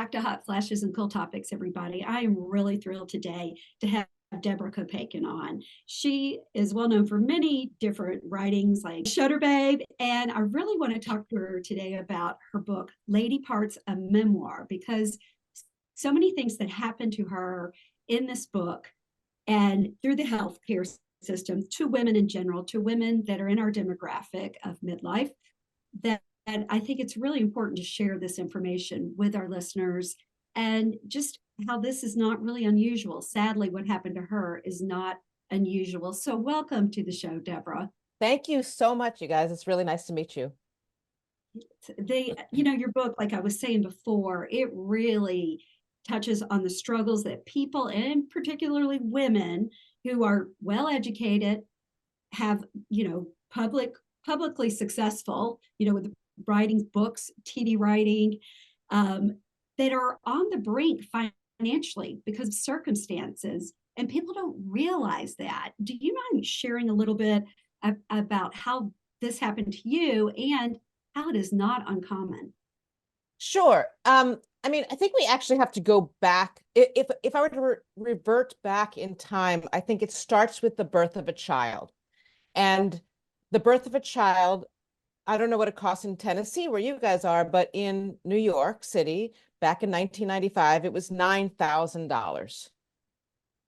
back to Hot Flashes and Cool Topics, everybody. I am really thrilled today to have Deborah Copaken on. She is well known for many different writings like Shutter Babe, and I really want to talk to her today about her book, Lady Parts, a Memoir, because so many things that happened to her in this book and through the healthcare system to women in general, to women that are in our demographic of midlife, that and I think it's really important to share this information with our listeners and just how this is not really unusual. Sadly, what happened to her is not unusual. So, welcome to the show, Deborah. Thank you so much, you guys. It's really nice to meet you. Your book, like I was saying before, it really touches on the struggles that people, and particularly women who are well educated, have, publicly successful, with writing books, TV writing, that are on the brink financially because of circumstances. And people don't realize that. Do you mind sharing a little bit about how this happened to you and how it is not uncommon? Sure. I think we actually have to go back. If I were to revert back in time, I think it starts with the birth of a child. And the birth of a child, I don't know what it costs in Tennessee where you guys are, but in New York City, back in 1995, it was $9,000.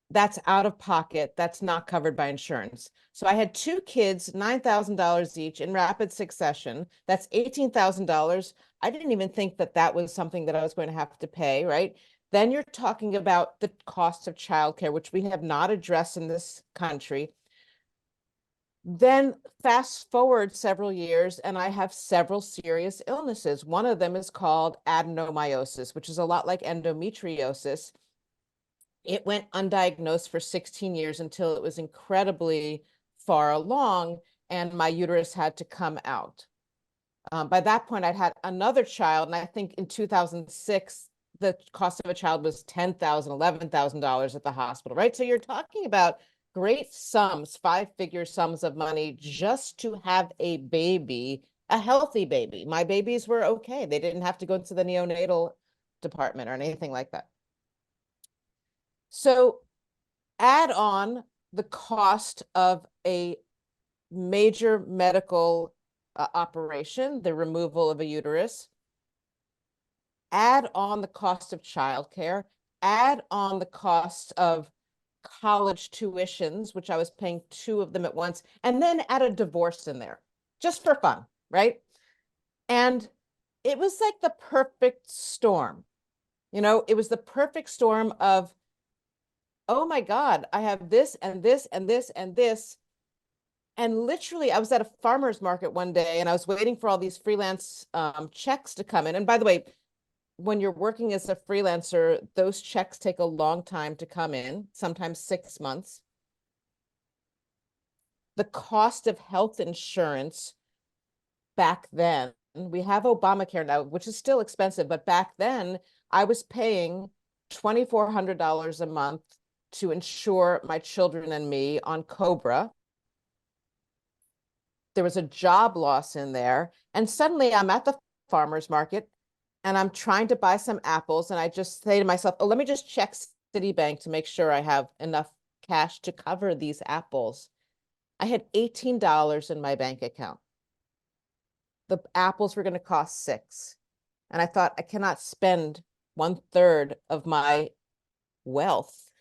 That's out of pocket. That's not covered by insurance. So I had two kids, $9,000 each in rapid succession. That's $18,000. I didn't even think that that was something that I was going to have to pay, right? Then you're talking about the cost of childcare, which we have not addressed in this country. Then fast forward several years, and I have several serious illnesses. One of them is called adenomyosis, which is a lot like endometriosis. It went undiagnosed for 16 years until it was incredibly far along, and my uterus had to come out. By that point, I'd had another child, and I think in 2006, the cost of a child was $10,000, $11,000 at the hospital, right? So you're talking about great sums, five-figure sums of money just to have a baby, a healthy baby. My babies were okay. They didn't have to go to the neonatal department or anything like that. So add on the cost of a major medical operation, the removal of a uterus, add on the cost of childcare, add on the cost of college tuitions, which I was paying two of them at once, and then add a divorce in there, just for fun, right? And it was like the perfect storm. It was the perfect storm of, oh my God, I have this and this and this and this. And literally, I was at a farmer's market one day and I was waiting for all these freelance checks to come in. And by the way, when you're working as a freelancer, those checks take a long time to come in, sometimes 6 months. The cost of health insurance back then, we have Obamacare now, which is still expensive, but back then I was paying $2,400 a month to insure my children and me on Cobra. There was a job loss in there. And suddenly I'm at the farmer's market and I'm trying to buy some apples. And I just say to myself, oh, let me just check Citibank to make sure I have enough cash to cover these apples. I had $18 in my bank account. The apples were going to cost $6. And I thought, I cannot spend 1/3 of my wealth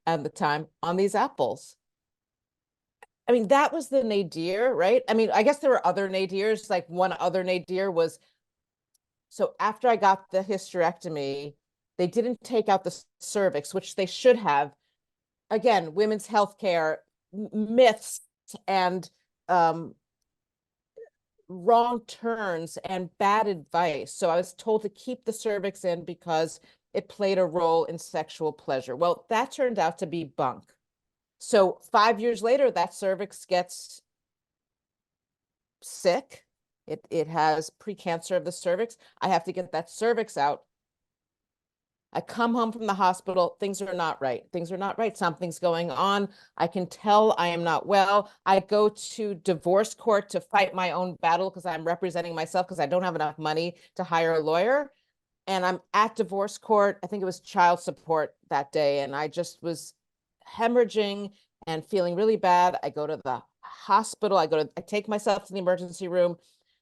at the time on these apples. I mean, that was the nadir, right? I mean, I guess there were other nadirs. Like one other nadir was, so after I got the hysterectomy, they didn't take out the cervix, which they should have. Again, women's healthcare myths and wrong turns and bad advice. So I was told to keep the cervix in because it played a role in sexual pleasure. Well, that turned out to be bunk. So 5 years later, that cervix gets sick. It has precancer of the cervix. I have to get that cervix out. I come home from the hospital. Things are not right. Things are not right. Something's going on. I can tell I am not well. I go to divorce court to fight my own battle because I'm representing myself because I don't have enough money to hire a lawyer. and I'm at divorce court. I think it was child support that day. And I just was hemorrhaging and feeling really bad. I go to the hospital. I take myself to the emergency room.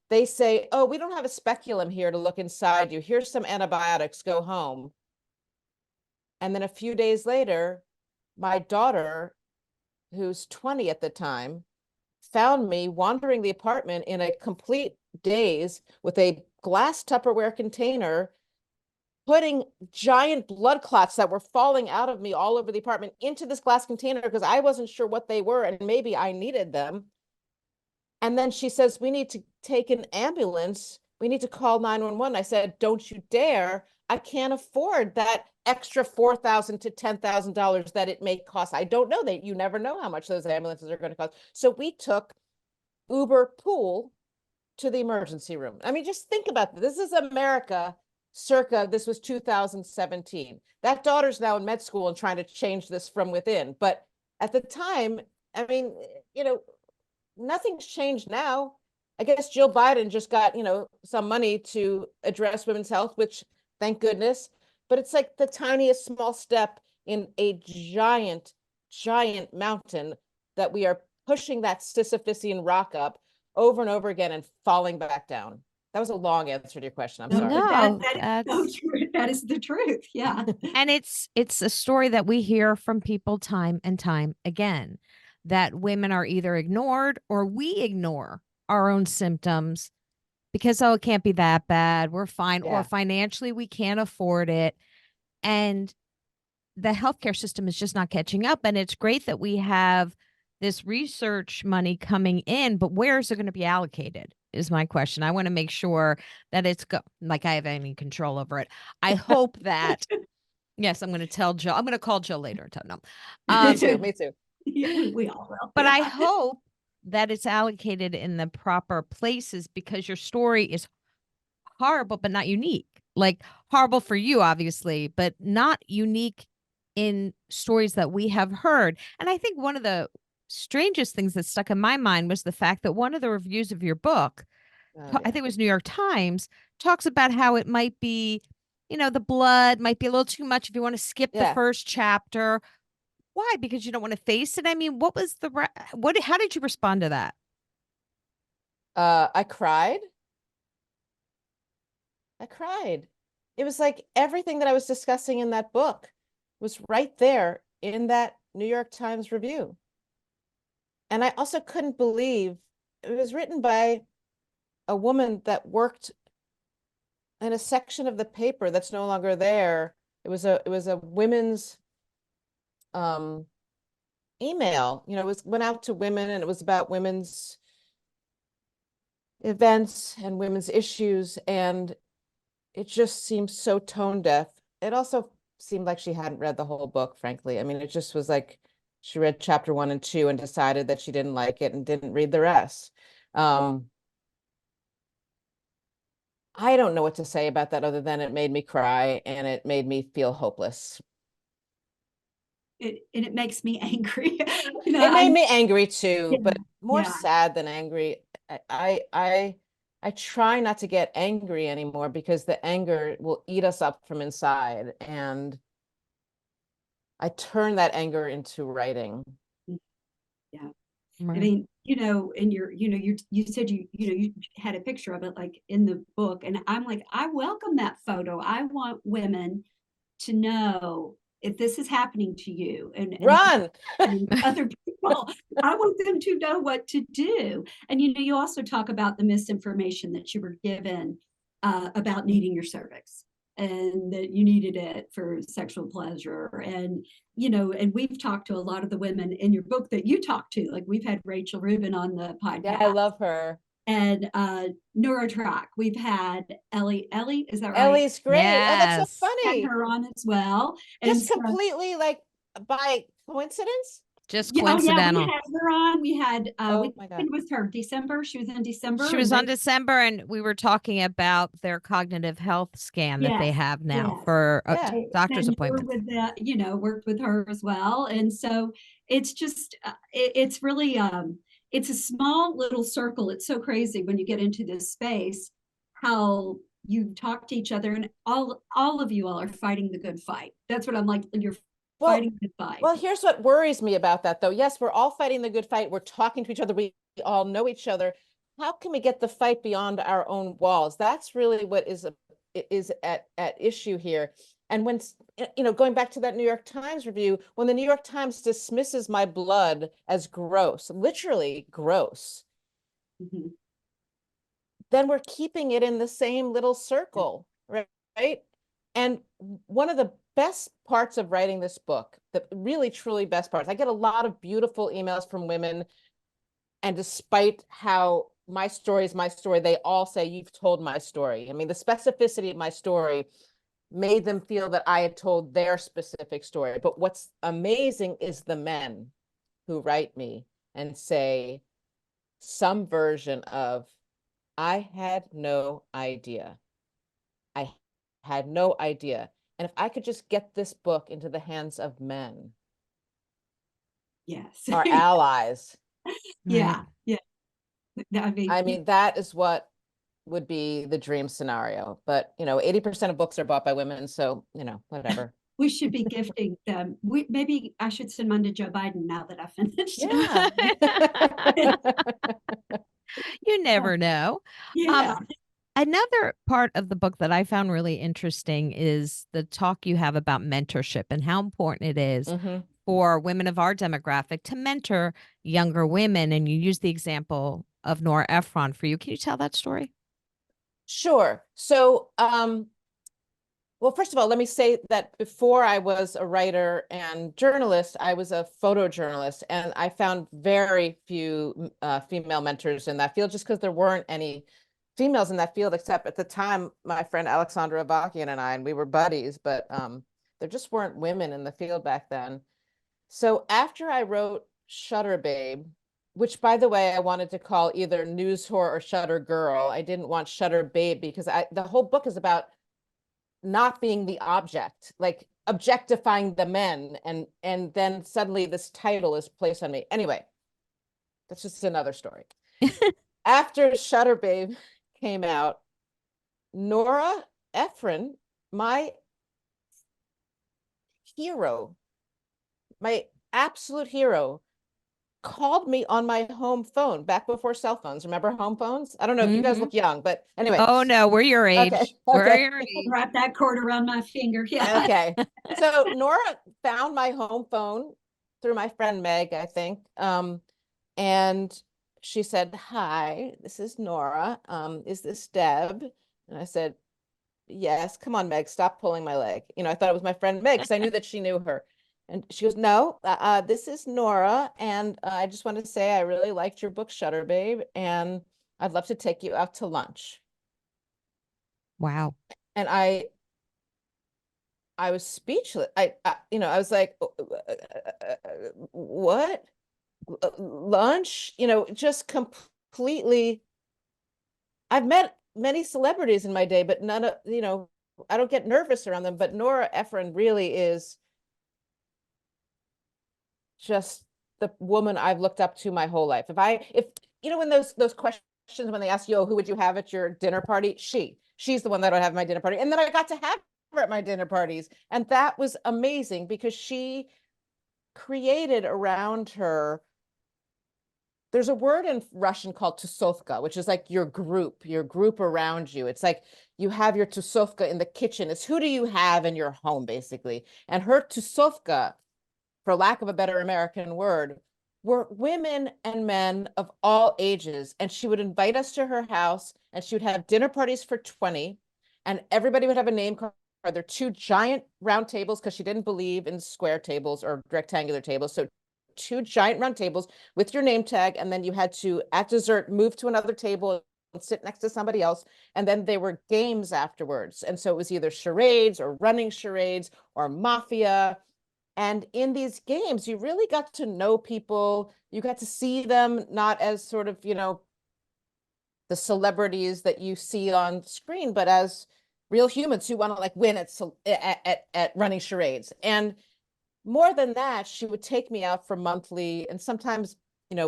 They say, oh, we don't have a speculum here to look inside you. Here's some antibiotics, go home. And then a few days later, my daughter, who's 20 at the time, found me wandering the apartment in a complete daze with a glass Tupperware container, putting giant blood clots that were falling out of me all over the apartment into this glass container because I wasn't sure what they were and maybe I needed them. And then she says, we need to take an ambulance. We need to call 911. I said, don't you dare. I can't afford that extra $4,000 to $10,000 that it may cost. I don't know that you never know how much those ambulances are going to cost. So we took Uber Pool to the emergency room. I mean, just think about this. This is America circa, this was 2017. That daughter's now in med school and trying to change this from within. But at the time, I mean, nothing's changed now. I guess Jill Biden just got, some money to address women's health, which thank goodness. But it's like the tiniest small step in a giant, giant mountain that we are pushing that Sisyphusian rock up over and over again and falling back down. That was a long answer to your question. I'm sorry. No, that is so true. That is the truth. Yeah. And it's a story that we hear from people time and time again, that women are either ignored or we ignore our own symptoms because, oh, it can't be that bad. We're fine. Yeah. Or financially, we can't afford it. And the healthcare system is just not catching up. And it's great that we have this research money coming in, but where is it going to be allocated is my question. I want to make sure that it's like I have any control over it. I hope that, yes, I'm going to tell Jill. I'm going to call Jill later and tell no. Me too. Yeah, we all will. But yeah. I hope that it's allocated in the proper places because your story is horrible, but not unique. Like horrible for you, obviously, but not unique in stories that we have heard. And I think one of the strangest things that stuck in my mind was the fact that one of the reviews of your book, I think it was New York Times, talks about how it might be, the blood might be a little too much if you want to skip the first chapter. Why? Because you don't want to face it? I mean, what was how did you respond to that? I cried. It was like everything that I was discussing in that book was right there in that New York Times review. And I also couldn't believe it was written by a woman that worked in a section of the paper that's no longer there. It was a women's email, went out to women, and it was about women's events and women's issues, and it just seemed so tone deaf. It also seemed like she hadn't read the whole book, frankly. I mean, it just was like she read chapter 1 and 2 and decided that she didn't like it and didn't read the rest. I don't know what to say about that other than it made me cry and it made me feel hopeless. It makes me angry. It made me angry too, but more yeah. sad than angry. I try not to get angry anymore because the anger will eat us up from inside, and I turn that anger into writing. Yeah. Right. I mean, and you said you had a picture of it like in the book, and I'm like, I welcome that photo. I want women to know if this is happening to you and Run. other people, I want them to know what to do. And you also talk about the misinformation that you were given about needing your cervix and that you needed it for sexual pleasure. And and we've talked to a lot of the women in your book that you talked to. Like we've had Rachel Rubin on the podcast. Yeah, I love her. And Neurotrack, we've had Ellie, is that right? Ellie's great. Yes. Oh, that's so funny. Had her on as well. Just completely like by coincidence? Just Yeah, coincidental. we had her on. We had oh my God. When was her? December? She was in December. She was on December, and we were talking about their cognitive health scan that they have now for doctor's appointments. Worked with her as well. And so it's just it's really it's a small little circle. It's so crazy when you get into this space how you talk to each other, and all of you all are fighting the good fight. That's what I'm like. You're Well, fighting the good fight. well, here's what worries me about that, though. Yes, we're all fighting the good fight. We're talking to each other. We all know each other. How can we get the fight beyond our own walls? That's really what is at issue here. And when, going back to that New York Times review, when the New York Times dismisses my blood as gross, literally gross, Mhm. then we're keeping it in the same little circle, right? And one of the best parts of writing this book, the really, truly best parts, I get a lot of beautiful emails from women. And despite how my story is my story, they all say, you've told my story. I mean, the specificity of my story made them feel that I had told their specific story. But what's amazing is the men who write me and say some version of, I had no idea. I had no idea. And if I could just get this book into the hands of men, Yes. our allies. Yeah. Yeah. I mean, that is what would be the dream scenario. But, 80% of books are bought by women. So, whatever. We should be gifting them. Maybe I should send one to Joe Biden now that I finished. Yeah. You never know. Yeah. Another part of the book that I found really interesting is the talk you have about mentorship and how important it is Mhm. for women of our demographic to mentor younger women. And you use the example of Nora Ephron for you. Can you tell that story? Sure. So, well, first of all, let me say that before I was a writer and journalist, I was a photojournalist, and I found very few female mentors in that field, just because there weren't any females in that field, except at the time, my friend Alexandra Avakian and I, and we were buddies, but there just weren't women in the field back then. So after I wrote Shutter Babe, which, by the way, I wanted to call either News Whore or Shutter Girl. I didn't want Shutter Babe because the whole book is about not being the object, like objectifying the men, and then suddenly this title is placed on me. Anyway, that's just another story. After Shutter Babe came out, Nora Ephron, my hero, my absolute hero, called me on my home phone back before cell phones. Remember home phones? I don't know if you guys look young, but anyway. Oh no, we're your age. Okay. We're your age. Wrap that cord around my finger. Yeah. Okay. So Nora found my home phone through my friend Meg, I think. And she said, "Hi, this is Nora. Is this Deb?" And I said, "Yes, come on, Meg, stop pulling my leg." I thought it was my friend Meg because I knew that she knew her. And she goes, "No, this is Nora. And I just want to say I really liked your book, Shutter Babe, and I'd love to take you out to lunch." Wow. And I was speechless. I was like, what? Lunch? Just completely. I've met many celebrities in my day, but none of, I don't get nervous around them. But Nora Ephron really is just the woman I've looked up to my whole life. If when those questions, when they ask you, oh, who would you have at your dinner party? She's the one that I would have at my dinner party. And then I got to have her at my dinner parties. And that was amazing because she created around her. There's a word in Russian called tusovka, which is like your group around you. It's like you have your tusovka in the kitchen. It's who do you have in your home, basically. And her tusovka, for lack of a better American word, were women and men of all ages. And she would invite us to her house, and she would have dinner parties for 20, and everybody would have a name card. There are two giant round tables because she didn't believe in square tables or rectangular tables. So two giant round tables with your name tag, and then you had to, at dessert, move to another table and sit next to somebody else. And then there were games afterwards. And so it was either charades or running charades or mafia. And in these games, you really got to know people. You got to see them not as sort of, the celebrities that you see on screen, but as real humans who want to like win at running charades. And more than that, she would take me out for monthly and sometimes,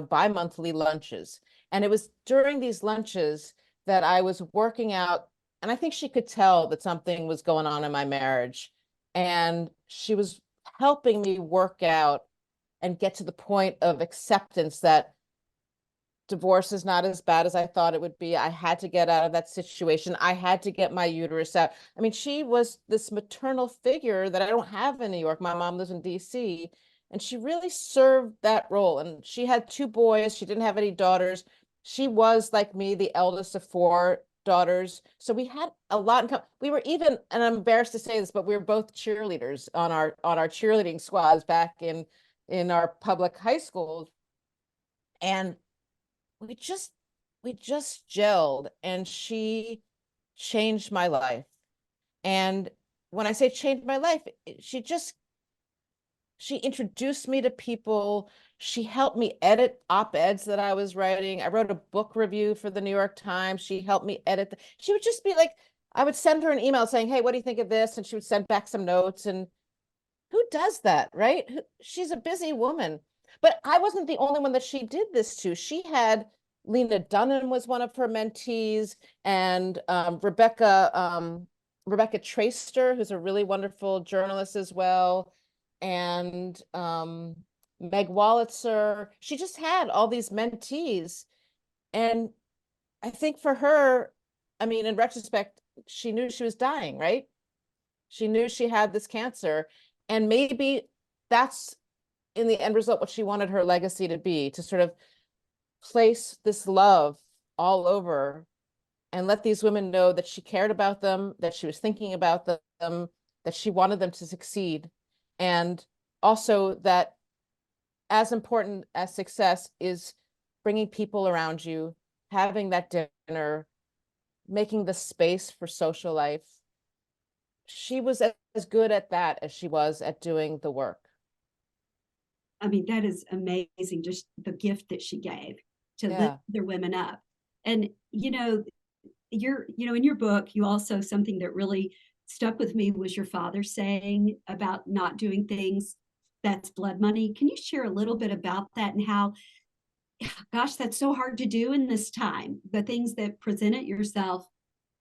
bi-monthly lunches. And it was during these lunches that I was working out And I think she could tell that something was going on in my marriage. And she was helping me work out and get to the point of acceptance that divorce is not as bad as I thought it would be. I had to get out of that situation. I had to get my uterus out. I mean, she was this maternal figure that I don't have in New York. My mom lives in DC, and she really served that role. And she had 2 boys. She didn't have any daughters. She was, like me, the eldest of 4 daughters. So we had a lot in common. We were even, and I'm embarrassed to say this, but we were both cheerleaders on our cheerleading squads back in our public high schools. And we just gelled, and she changed my life. And when I say changed my life, she introduced me to people. She helped me edit op-eds that I was writing. I wrote a book review for the New York Times. She helped me edit. She would just be like, I would send her an email saying, hey, what do you think of this? And she would send back some notes. And who does that, right? She's a busy woman. But I wasn't the only one that she did this to. She had Lena Dunham was one of her mentees, and Rebecca Traister, who's a really wonderful journalist as well, and Meg Wolitzer. She just had all these mentees. And I think for her, I mean, in retrospect, she knew she was dying, right? She knew she had this cancer. And maybe that's in the end result what she wanted her legacy to be, to sort of place this love all over and let these women know that she cared about them, that she was thinking about them, that she wanted them to succeed. And also that as important as success is bringing people around you, having that dinner, making the space for social life. She was as good at that as she was at doing the work. I mean, that is amazing, just the gift that she gave to lift other women up. And, in your book, you also, something that really stuck with me was your father saying about not doing things that's blood money. Can you share a little bit about that and how, gosh, that's so hard to do in this time? The things that presented yourself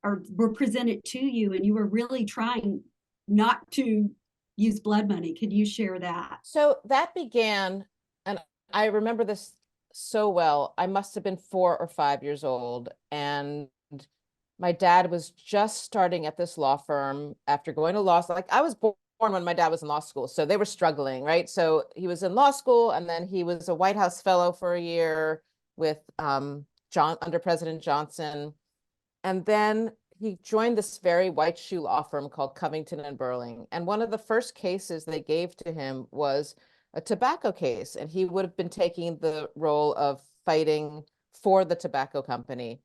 or were presented to you, and you were really trying not to use blood money. Could you share that? So that began, and I remember this so well. I must have been 4 or 5 years old, and my dad was just starting at this law firm after going to law school. Like, I was born when my dad was in law school, so they were struggling, right? So he was in law school, and then he was a White House fellow for a year with under President Johnson. And then he joined this very white shoe law firm called Covington and Burling. And one of the first cases they gave to him was a tobacco case. And he would have been taking the role of fighting for the tobacco company.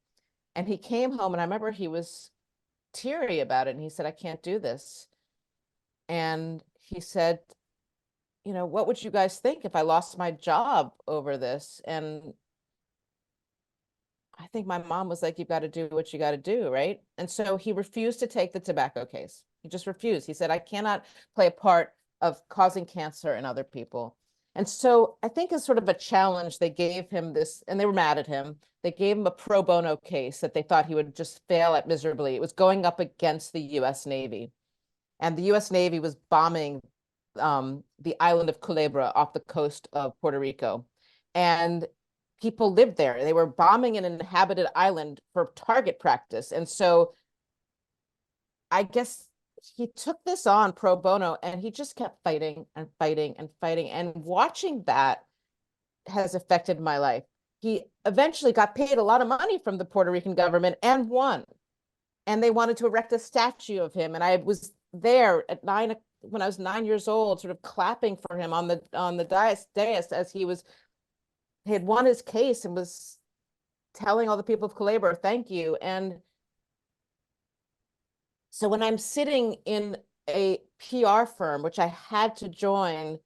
And he came home, and I remember he was teary about it. And he said, I can't do this. And he said, what would you guys think if I lost my job over this? And I think my mom was like, you've got to do what you got to do, right? And so he refused to take the tobacco case. He just refused. He said, I cannot play a part of causing cancer in other people. And so I think as sort of a challenge, they gave him this, and they were mad at him. They gave him a pro bono case that they thought he would just fail at miserably. It was going up against the US Navy. And the US Navy was bombing the island of Culebra off the coast of Puerto Rico. And people lived there. They were bombing an inhabited island for target practice. And so I guess he took this on pro bono, and he just kept fighting and fighting and fighting. And watching that has affected my life. He eventually got paid a lot of money from the Puerto Rican government and won. And they wanted to erect a statue of him. And I was there at when I was 9 years old, sort of clapping for him on the dais as he had won his case and was telling all the people of Culebra, thank you. And so when I'm sitting in a PR firm, which I had to join,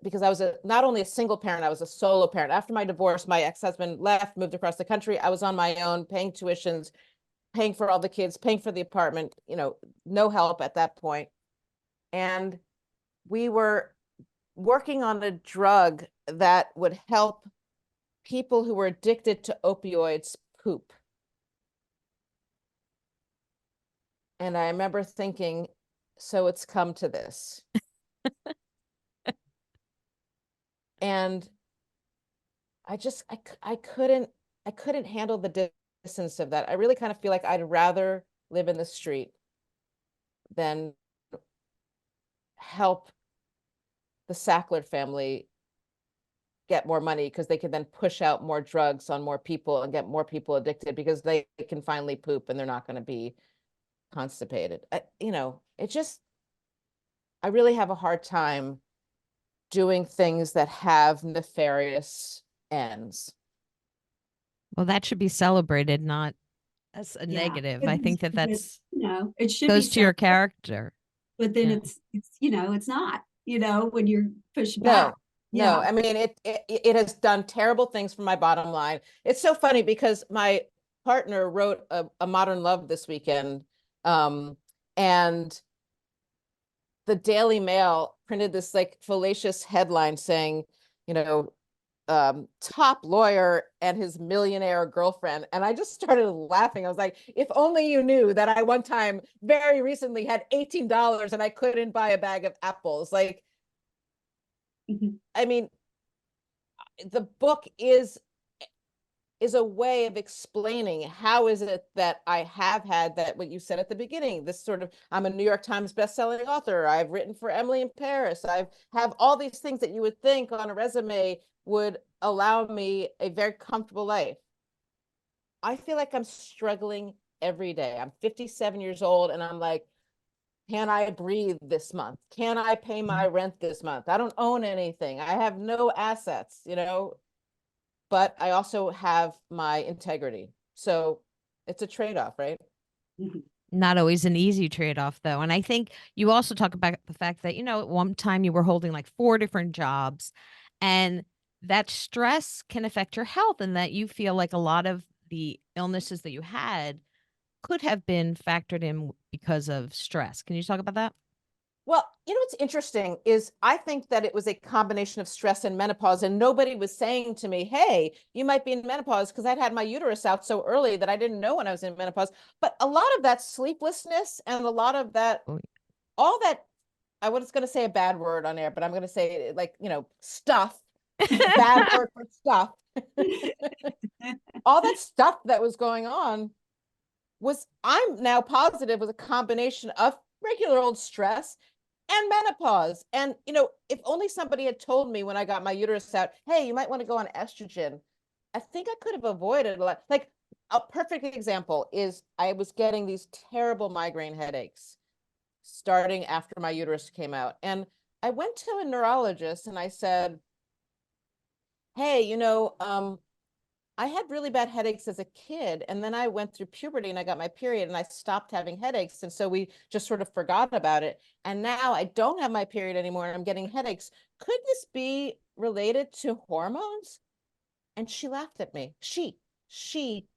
because I was not only a single parent, I was a solo parent. After my divorce, my ex-husband left, moved across the country. I was on my own, paying tuitions, paying for all the kids, paying for the apartment, no help at that point. And we were working on a drug that would help people who were addicted to opioids poop. And I remember thinking, so it's come to this. And I couldn't handle the distance of that. I really kind of feel like I'd rather live in the street than help the Sackler family get more money, because they could then push out more drugs on more people and get more people addicted because they can finally poop and they're not going to be constipated. I really have a hard time doing things that have nefarious ends. Well, that should be celebrated, not as a Yeah, negative. I think that's it should be goes to your celebrated, character. but then Yeah. it's not, when you're pushed back. No, I mean, it has done terrible things for my bottom line. It's so funny because my partner wrote a Modern Love this weekend, and the Daily Mail printed this like fallacious headline saying, top lawyer and his millionaire girlfriend. And I just started laughing. I was like, if only you knew that I one time very recently had $18 and I couldn't buy a bag of apples. Like, I mean, the book is a way of explaining how is it that I have had that, what you said at the beginning, this sort of, I'm a New York Times bestselling author. I've written for Emily in Paris. I have all these things that you would think on a resume would allow me a very comfortable life. I feel like I'm struggling every day. I'm 57 years old and I'm like, can I breathe this month? Can I pay my rent this month? I don't own anything. I have no assets, but I also have my integrity. So it's a trade-off, right? Not always an easy trade-off, though. And I think you also talk about the fact that, at one time you were holding like 4 different jobs, and that stress can affect your health, and that you feel like a lot of the illnesses that you had could have been factored in because of stress. Can you talk about that? Well, what's interesting is I think that it was a combination of stress and menopause, and nobody was saying to me, hey, you might be in menopause, because I'd had my uterus out so early that I didn't know when I was in menopause. But a lot of that sleeplessness and a lot of that, all that, I was going to say a bad word on air, but I'm going to say like, stuff, bad word for stuff. All that stuff that was going on I'm now positive, was a combination of regular old stress and menopause. And, if only somebody had told me when I got my uterus out, hey, you might want to go on estrogen, I think I could have avoided a lot. Like, a perfect example is I was getting these terrible migraine headaches starting after my uterus came out. And I went to a neurologist and I said, hey, I had really bad headaches as a kid, and then I went through puberty and I got my period and I stopped having headaches. And so we just sort of forgot about it. And now I don't have my period anymore and I'm getting headaches. Could this be related to hormones? And she laughed at me. She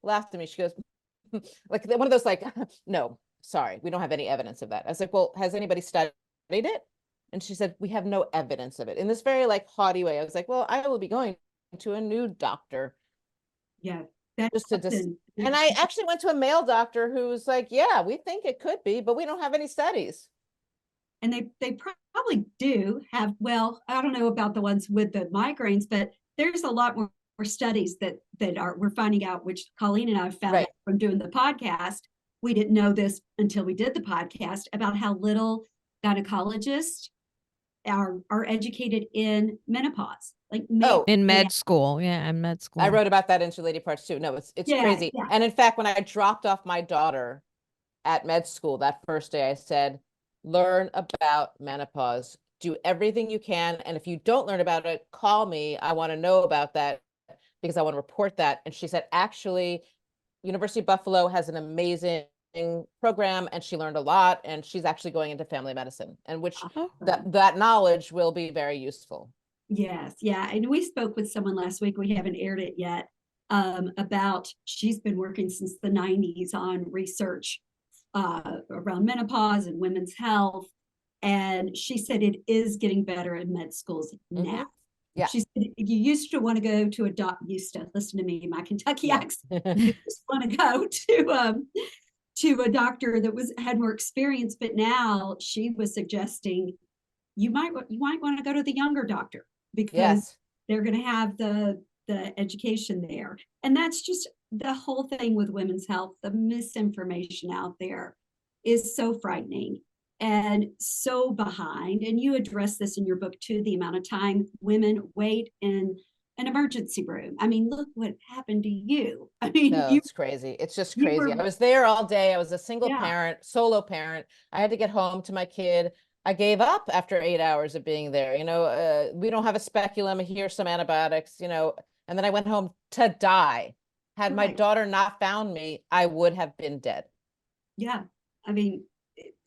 laughed at me. She goes, like one of those, like, no, sorry, we don't have any evidence of that. I was like, well, has anybody studied it? And she said, we have no evidence of it, in this very like haughty way. I was like, well, I will be going to a new doctor. Yeah. And I actually went to a male doctor who's like, yeah, we think it could be, but we don't have any studies. And they probably do have, well, I don't know about the ones with the migraines, but there's a lot more studies that we're finding out, which Colleen and I found out from doing the podcast. We didn't know this until we did the podcast, about how little gynecologists are educated in menopause. Like in med school. Yeah, in med school. I wrote about that in Two Lady Parts too. No, it's crazy. Yeah. And in fact, when I dropped off my daughter at med school that first day, I said, learn about menopause, do everything you can. And if you don't learn about it, call me. I want to know about that because I want to report that. And she said, actually, University of Buffalo has an amazing program, and she learned a lot, and she's actually going into family medicine, and which that knowledge will be very useful. Yes. Yeah. And we spoke with someone last week, we haven't aired it yet, about, she's been working since the 90s on research around menopause and women's health. And she said it is getting better in med schools now. Yeah. She said, you used to want to go to used to, listen to me, my Kentucky accent. You just want to go to a doctor that had more experience, but now she was suggesting you might want to go to the younger doctor because Yes. they're going to have the education there. And that's just the whole thing with women's health. The misinformation out there is so frightening and so behind. And you address this in your book too, the amount of time women wait in an emergency room. I mean, look what happened to you. I mean, No, it's crazy. It's just you crazy. were, I was there all day. I was a single yeah, parent, solo parent. I had to get home to my kid. I gave up after 8 hours of being there. We don't have a speculum. Here's some antibiotics, and then I went home to die. Had my right. daughter not found me, I would have been dead. Yeah. I mean,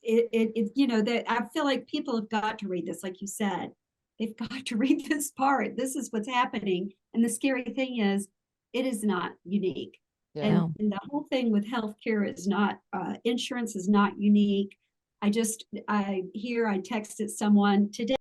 that I feel like people have got to read this, like you said, they've got to read this part. This is what's happening. And the scary thing is, it is not unique. Yeah. And the whole thing with healthcare is not, insurance is not unique. I texted someone today.